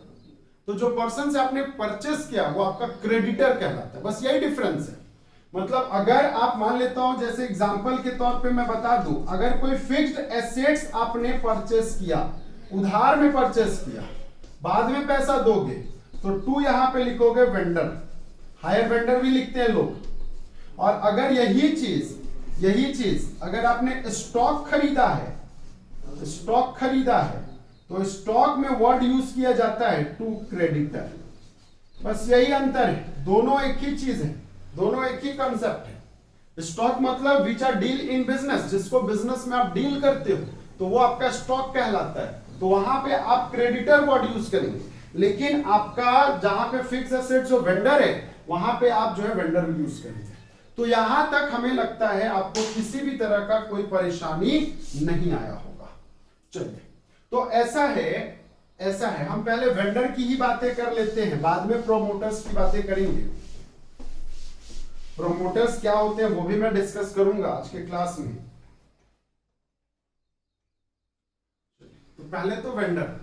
तो जो पर्सन से आपने परचेस किया वो आपका क्रेडिटर कहलाता है। बस यही डिफरेंस है। मतलब अगर आप मान लेता हूं, जैसे एग्जांपल के तौर पे मैं बता दूं, अगर कोई फिक्स्ड एसेट्स आपने परचेस किया, उधार में परचेस किया, बाद में पैसा दोगे, तो टू यहां पे लिखोगे वेंडर, हायर वेंडर भी लिखते हैं लोग। और अगर यही चीज अगर आपने स्टॉक खरीदा है, तो स्टॉक में वर्ड यूज किया जाता है टू क्रेडिटर। बस यही अंतर है, दोनों एक ही चीज है, दोनों एक ही कंसेप्ट है। स्टॉक मतलब which are deal in business, जिसको बिजनेस में आप डील करते हो तो वो आपका स्टॉक कहलाता है, तो वहां पे आप क्रेडिटर वर्ड यूज करेंगे। लेकिन आपका जहां पे फिक्स एसेट जो वेंडर है वहां पे आप जो है वेंडर यूज करेंगे। तो यहां तक हमें लगता है आपको किसी भी तरह का कोई परेशानी नहीं आया होगा। चलिए, तो ऐसा है हम पहले वेंडर की ही बातें कर लेते हैं, बाद में प्रोमोटर्स की बातें करेंगे। प्रोमोटर्स क्या होते हैं वो भी मैं डिस्कस करूंगा आज के क्लास में। तो पहले तो वेंडर,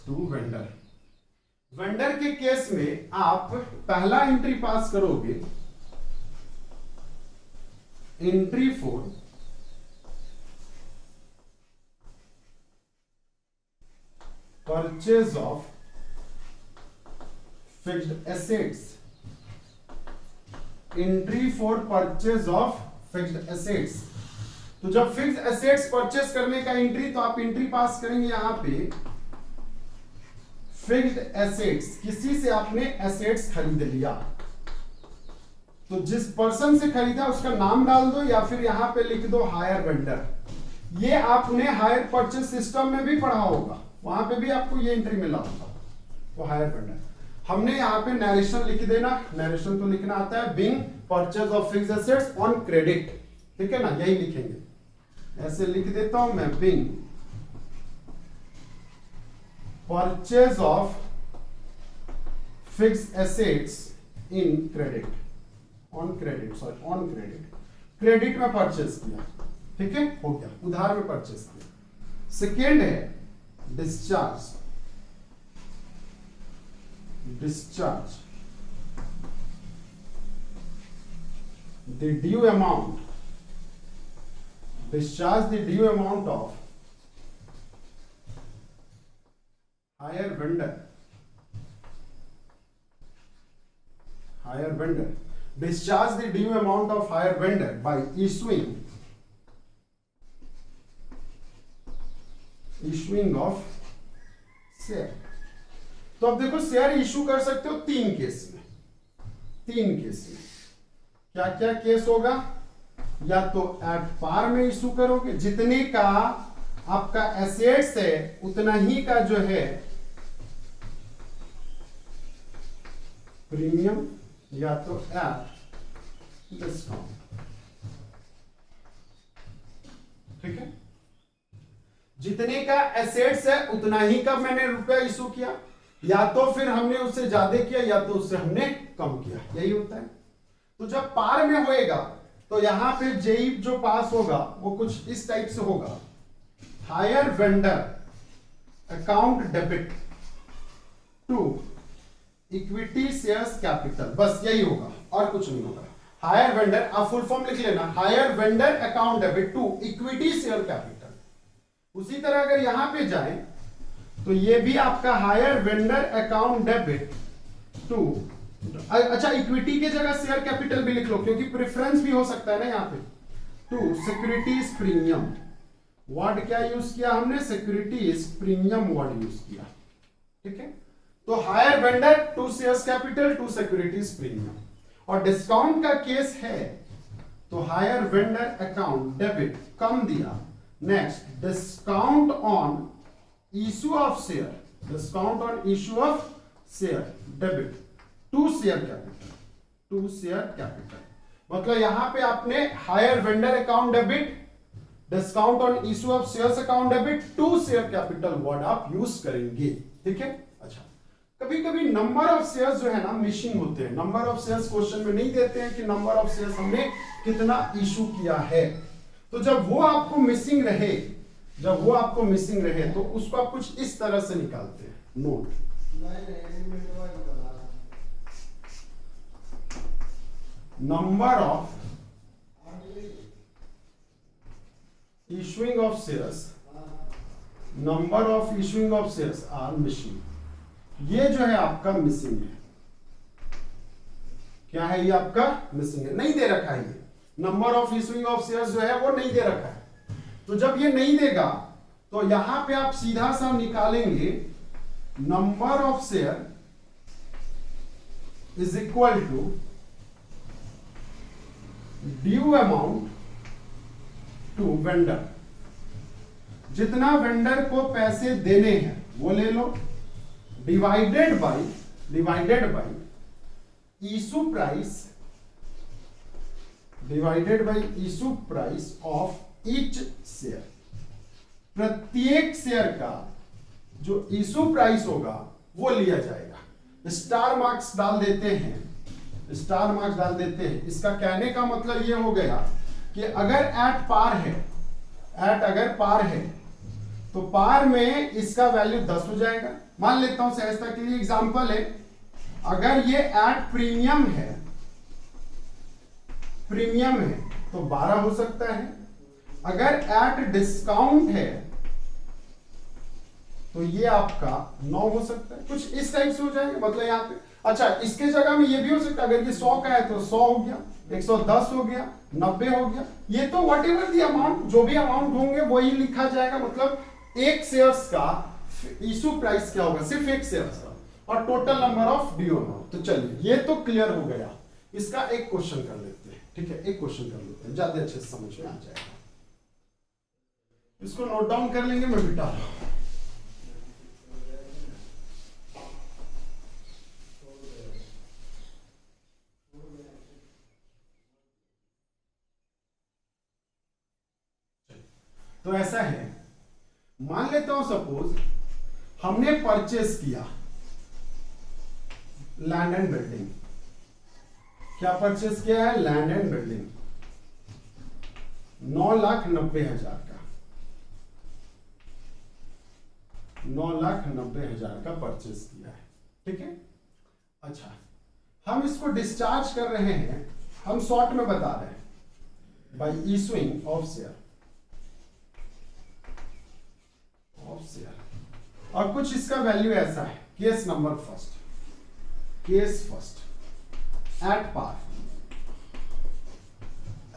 टू वेंडर। वेंडर के केस में आप पहला एंट्री पास करोगे, entry for purchase of fixed assets, entry for purchase of fixed assets. तो जब फिक्स्ड एसेट्स परचेज करने का एंट्री, तो आप एंट्री पास करेंगे यहां पे फिक्स्ड एसेट्स, किसी से आपने एसेट्स खरीद लिया, तो जिस पर्सन से खरीदा उसका नाम डाल दो या फिर यहां पे लिख दो हायर वेंडर। ये आपने हायर परचेज सिस्टम में भी पढ़ा होगा, वहां पे भी आपको ये एंट्री मिला होगा, तो हायर वेंडर। हमने यहाँ पे नरेशन लिख देना, नरेशन तो लिखना आता है, being purchase of fixed assets on credit, ठीक है ना, यही लिखेंगे। ऐसे लिख देता हूं मैं, being purchase of fixed assets in credit, on credit, credit में परचेज किया, ठीक है, हो गया, उधार में परचेज किया। सेकेंड है discharge, the due amount, discharge the due amount of higher vendor, discharge the due amount of higher vendor by issuing of share. तो अब देखो शेयर इशू कर सकते हो तीन केस में। क्या क्या केस होगा? या तो एट पार में इशू करोगे, जितने का आपका एसेट्स है उतना ही का जो है प्रीमियम, या तो एट डिस्काउंट, ठीक है। जितने का एसेट्स है उतना ही का मैंने रुपया इशू किया, या तो फिर हमने उससे ज्यादा किया या तो उससे हमने कम किया, यही होता है। तो जब पार में होएगा तो यहां पे जेई जो पास होगा वो कुछ इस टाइप से होगा, hire vendor account debit to equity shares capital, बस यही होगा और कुछ नहीं होगा। हायर वेंडर, आप फुल फॉर्म लिख लेना, hire vendor account debit to equity share capital. उसी तरह अगर यहां पे जाएं तो ये भी आपका hire vendor account debit to, अच्छा इक्विटी के जगह शेयर कैपिटल भी लिख लो क्योंकि प्रेफरेंस भी हो सकता है ना यहाँ पे, टू सिक्योरिटीज प्रीमियम। वर्ड क्या यूज किया हमने? सिक्योरिटीज प्रीमियम वर्ड यूज किया, ठीक है। तो hire vendor to shares capital to securities premium. और डिस्काउंट का केस है तो हायर वेंडर अकाउंट डेबिट कम दिया। Next discount on issue of share, discount on issue of share debit to share capital, to share capital. मतलब यहां पे आपने hire vendor account debit, discount on issue of shares account debit to share capital word आप use करेंगे। ठीक है। अच्छा, कभी कभी नंबर ऑफ शेयर्स जो है ना मिसिंग होते हैं। नंबर ऑफ शेयर्स क्वेश्चन में नहीं देते हैं कि नंबर ऑफ शेयर्स हमने कितना इशू किया है। तो जब वो आपको मिसिंग रहे, जब वो आपको मिसिंग रहे तो उसको आप कुछ इस तरह से निकालते हैं। Note number of issuing of shares, number of issuing of shares are missing। ये जो है आपका मिसिंग है। क्या है ये आपका मिसिंग है, नहीं दे रखा है। ये number of issuing of shares जो है वो नहीं दे रखा है। तो जब ये नहीं देगा तो यहां पे आप सीधा सा निकालेंगे number of share is equal to due amount to vendor. जितना वेंडर को पैसे देने हैं वो ले लो, divided by issue price, divided by issue price of each share. प्रत्येक शेयर का जो इशू प्राइस होगा वो लिया जाएगा। स्टार मार्क्स डाल देते हैं, स्टार मार्क्स डाल देते हैं। इसका कहने का मतलब ये हो गया कि अगर एट पार है, एट अगर पार है तो पार में इसका वैल्यू 10 हो जाएगा। मान लेता हूं सहजता के लिए एग्जांपल है, अगर ये एट प्रीमियम है, प्रीमियम है तो 12 हो सकता है। अगर एट डिस्काउंट है तो ये आपका 9 हो सकता है। कुछ इस टाइप से हो जाएगा। मतलब यहां पे अच्छा, इसके जगह में ये भी हो सकता है, अगर ये 100 का है तो 100 हो गया, 110 हो गया, 90 हो गया। ये तो वट एवर दी अमाउंट, जो भी अमाउंट होंगे वही लिखा जाएगा। मतलब एक शेयर्स का इशू प्राइस क्या होगा, सिर्फ एक शेयर्स का, और total number of due amount. तो चलिए ये तो क्लियर हो गया। इसका एक क्वेश्चन कर लेते हैं। ठीक है, एक क्वेश्चन कर लेते हैं, ज्यादा अच्छे से समझ में आ जाएगा। इसको नोट डाउन कर लेंगे, मैं बिटा रहा हूं। तो ऐसा है, मान लेता हूं सपोज हमने परचेस किया लैंड एंड बिल्डिंग। क्या परचेस किया है, लैंड एंड बिल्डिंग, 9,90,000 का, 9,90,000 का परचेस किया है। ठीक है। अच्छा, हम इसको डिस्चार्ज कर रहे हैं, हम शॉर्ट में बता रहे हैं, बाय इशूइंग ऑफ शेयर, और कुछ इसका वैल्यू ऐसा है। Case number first, case first at par,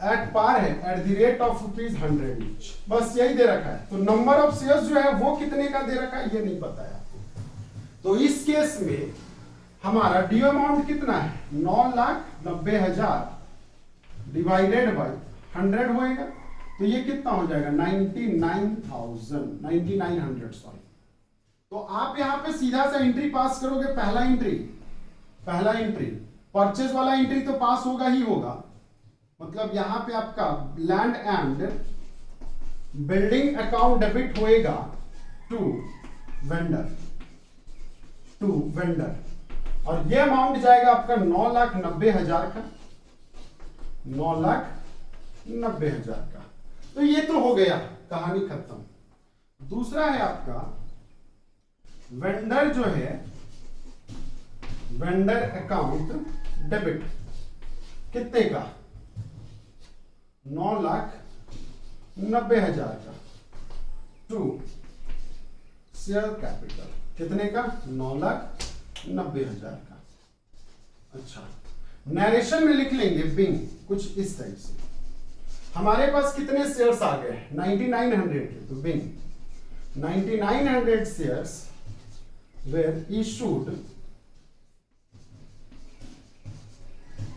at par है at the rate of ₹100 each, बस यही दे रखा है। तो नंबर ऑफ शेयर्स जो है वो कितने का दे रखा है ये नहीं पता है आपको। तो इस केस में हमारा ड्यू अमाउंट कितना है, 9,90,000 डिवाइडेड बाई 100 होएगा। तो ये कितना हो जाएगा, 99,900 सॉरी। तो आप यहां पे सीधा सा एंट्री पास करोगे। पहला एंट्री परचेज वाला एंट्री तो पास होगा ही होगा। मतलब यहां पे आपका land and building account debit होएगा टू वेंडर, और ये अमाउंट जाएगा आपका 9,90,000 का, 9,90,000 का। तो ये तो हो गया, कहानी खत्म। दूसरा है आपका वेंडर जो है, वेंडर अकाउंट डेबिट कितने का, 9,90,000 का, टू शेयर कैपिटल कितने का, 9,90,000 का। अच्छा, नरेशन में लिख लेंगे बिंग, कुछ इस टाइप से। हमारे पास कितने शेयर्स आ गए, 9900 के। तो being 9900 shares were issued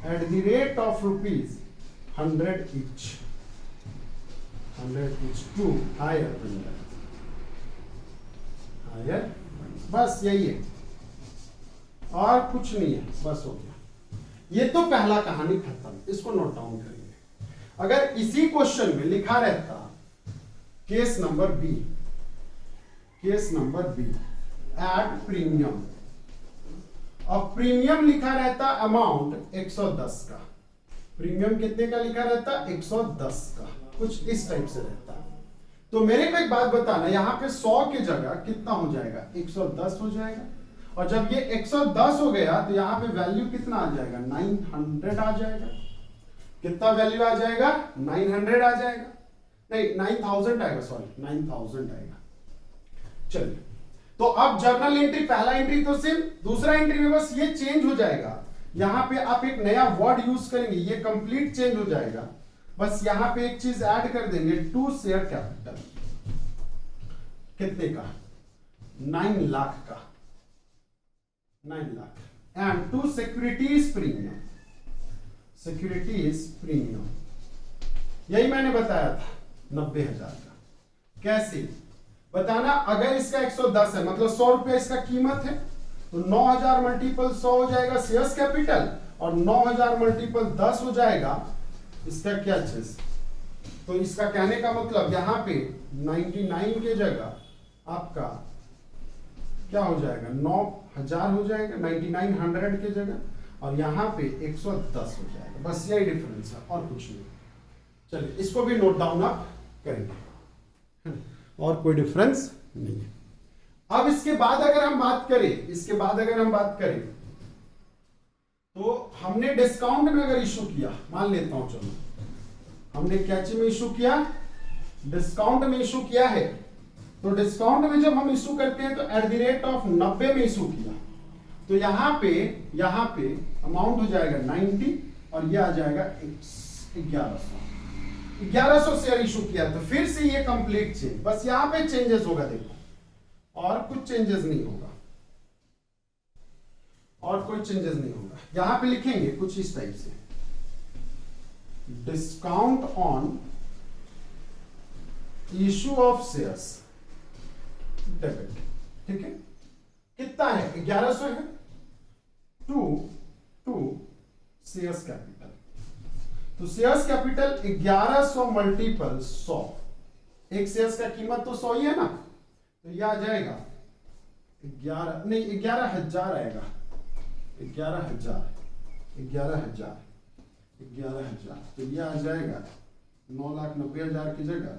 at the rate of rupees 100 each to hire vendor, hire, बस यही है और कुछ नहीं है, बस हो गया। ये तो पहला कहानी खत्म, इसको नोट डाउन करेंगे। अगर इसी क्वेश्चन में लिखा रहता case number B, add premium, और प्रीमियम लिखा रहता अमाउंट 110 का, प्रीमियम कितने का लिखा रहता 110 का, कुछ इस टाइप से रहता। तो मेरे को एक बात बताना, यहाँ पे 100 की जगह कितना हो जाएगा 110 हो जाएगा, और जब ये 110 हो गया तो यहाँ पे वैल्यू कितना आ जाएगा 900 आ जाएगा। कितना वैल्यू आ जाएगा 900 आ जाएगा, नहीं 9000 आएगा, सॉरी 9000 आएगा। चलिए, तो अब जर्नल एंट्री, पहला एंट्री तो सेम, दूसरा एंट्री में बस ये चेंज हो जाएगा, यहां पे आप एक नया वर्ड यूज करेंगे, ये कंप्लीट चेंज हो जाएगा। बस यहां पे एक चीज ऐड कर देंगे, टू शेयर कैपिटल, कितने का 9 लाख का, 9 lakh, and to securities premium, securities premium, यही मैंने बताया था 90,000 का। कैसे बताना, अगर इसका 110 है मतलब 100 रुपया इसका कीमत है, तो 9000 मल्टीपल 100 हो जाएगा शेयर्स कैपिटल, और 9000 मल्टीपल 10 हो जाएगा इसका क्या चीज। तो इसका कहने का मतलब यहां पे 99 के जगह आपका क्या हो जाएगा 9000 हो जाएगा, 9900 के जगह, और यहां पे 110 हो जाएगा। बस यही डिफरेंस है और कुछ नहीं। चलिए, इसको भी नोट डाउन आप करेंगे, और कोई डिफरेंस नहीं है। अब इसके बाद अगर हम बात करें, तो हमने डिस्काउंट में अगर इशू किया, मान लेता हूं, चलो हमने क्या चीज में इशू किया, डिस्काउंट में इशू किया है। तो डिस्काउंट में जब हम इशू करते हैं तो एट द रेट ऑफ 90 में इशू किया, तो यहां पे अमाउंट हो जाएगा 90, और ये आ जाएगा 1100 शेयर इशू किया। तो फिर से ये कंप्लीट चेंज, बस यहां पे चेंजेस होगा, देखो और कुछ चेंजेस नहीं होगा, और कोई चेंजेस नहीं होगा। यहां पे लिखेंगे कुछ इस टाइप से, discount on issue of shares debit, ठीक है। कितना है 1100 है, टू शेयर्स कैपिटल, तो शेयर्स कैपिटल 1100 मल्टीपल 100, एक शेयर्स का कीमत तो 100 ही है ना, तो यह आ जाएगा 11,000 आएगा, 11,000, तो यह आ जाएगा 9,90,000 की जगह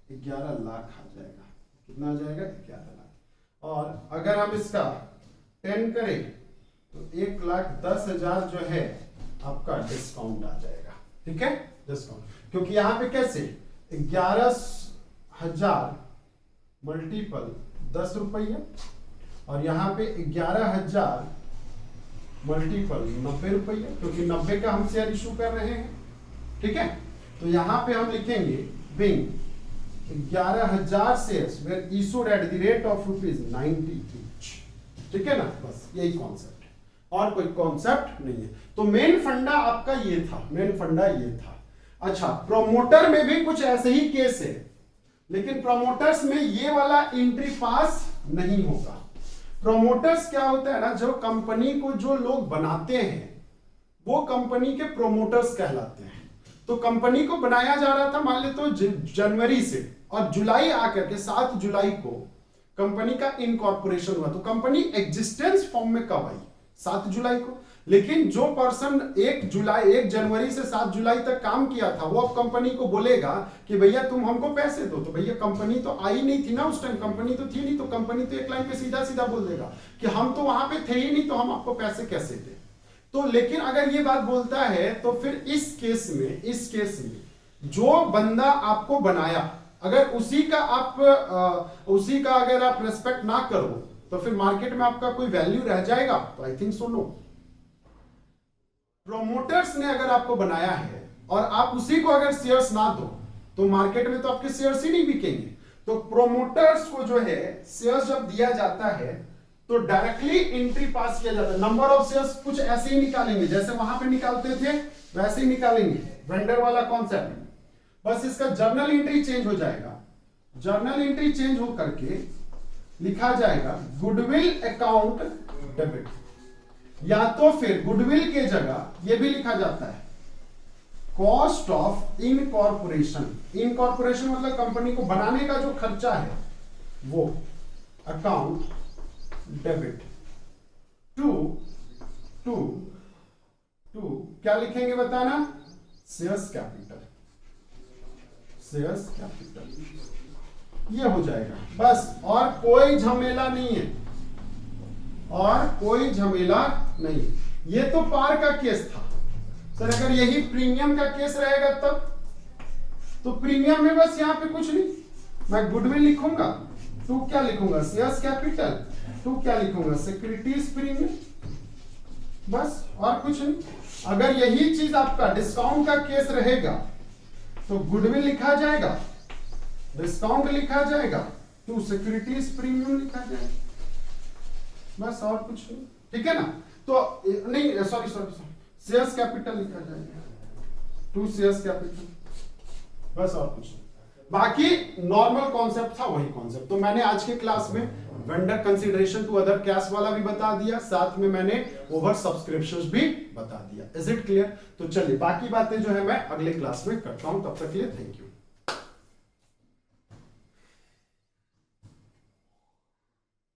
11 लाख आ जाएगा। कितना आ जाएगा 11 लाख। और अगर हम इसका 10 करें तो 1,10,000 जो है आपका डिस्काउंट आ जाएगा, ठीक है, डिस्काउंट। क्योंकि यहां पे कैसे 11,000 मल्टीपल 10 रुपया, और यहां पे 11,000 मल्टीपल 90 रुपया, क्योंकि 90 का हम शेयर इशू कर रहे हैं, ठीक है। तो यहां पे हम लिखेंगे being 11,000 shares were issued at the rate of ₹90 each, ठीक है ना। बस यही कॉन्सेप्ट है, और कोई कॉन्सेप्ट नहीं है। तो मेन फंडा आपका ये था, अच्छा, प्रोमोटर में भी कुछ ऐसे ही केस है, लेकिन प्रोमोटर्स में ये वाला एंट्री पास नहीं होगा। प्रोमोटर्स क्या होता है ना, जो कंपनी को जो लोग बनाते हैं वो कंपनी के प्रोमोटर्स कहलाते हैं। तो कंपनी को बनाया जा रहा था, मान लेते तो जनवरी से, और जुलाई आकर के 7 जुलाई को कंपनी का इनकॉर्पोरेशन हुआ। तो कंपनी एग्जिस्टेंस फॉर्म में कब आई 7 जुलाई को, लेकिन जो पर्सन 1 जनवरी से 7 जुलाई तक काम किया था, वो अब कंपनी को बोलेगा कि भैया तुम हमको पैसे दो, तो भैया कंपनी तो आई नहीं थी ना उस टाइम, कंपनी तो थी नहीं, तो कंपनी तो एक लाइन पे सीधा सीधा बोल देगा कि हम तो वहां पे थे ही नहीं, तो हम आपको पैसे कैसे दे। तो लेकिन अगर ये बात बोलता है तो फिर इस केस में जो बंदा आपको बनाया, अगर उसी का अगर आप रेस्पेक्ट ना करो तो फिर मार्केट में आपका कोई वैल्यू रह जाएगा? तो I think so no. Promoters ने अगर आपको बनाया है और आप उसी को अगर शेयर्स ना दो तो मार्केट में तो आपके शेयर्स ही नहीं बिकेंगे। तो प्रोमोटर्स को जो है शेयर्स जब दिया जाता है तो डायरेक्टली एंट्री पास किया जाता है। नंबर ऑफ शेयर्स कुछ ऐसे ही निकालेंगे जैसे वहां पे निकालते थे, वैसे ही निकालेंगे, वेंडर वाला कॉन्सेप्ट। बस इसका जर्नल एंट्री चेंज हो जाएगा। जर्नल एंट्री चेंज हो करके लिखा जाएगा गुडविल अकाउंट डेबिट, या तो फिर गुडविल के जगह यह भी लिखा जाता है कॉस्ट ऑफ इनकॉर्पोरेशन। इनकॉर्पोरेशन मतलब कंपनी को बनाने का जो खर्चा है वो account debit to to to क्या लिखेंगे बताना, शेयर्स कैपिटल। शेयर्स कैपिटल ये हो जाएगा बस, और कोई झमेला नहीं है, और कोई झमेला नहीं। ये तो पार का केस था सर, अगर यही प्रीमियम का केस रहेगा तब तो प्रीमियम में बस यहां पे कुछ नहीं, मैं गुडविल लिखूंगा, टू क्या लिखूंगा, शेयर्स कैपिटल, टू क्या लिखूंगा, सिक्योरिटीज प्रीमियम, बस और कुछ नहीं। अगर यही चीज आपका डिस्काउंट का केस रहेगा तो गुडविल लिखा जाएगा, डिस्काउंट लिखा जाएगा, टू सिक्योरिटीज प्रीमियम लिखा जाएगा, बस और कुछ नहीं, ठीक है ना। तो नहीं सॉरी शेयर्स कैपिटल लिखा जाएगा, टू शेयर्स कैपिटल, बस और कुछ नहीं। बाकी नॉर्मल कॉन्सेप्ट था वही कॉन्सेप्ट। तो मैंने आज के क्लास में vendor consideration to other cash वाला भी बता दिया, साथ में मैंने ओवर सब्सक्रिप्शंस भी बता दिया। Is it clear? तो चलिए बाकी बातें जो है मैं अगले क्लास में करता हूं, तब तक के लिए थैंक यू।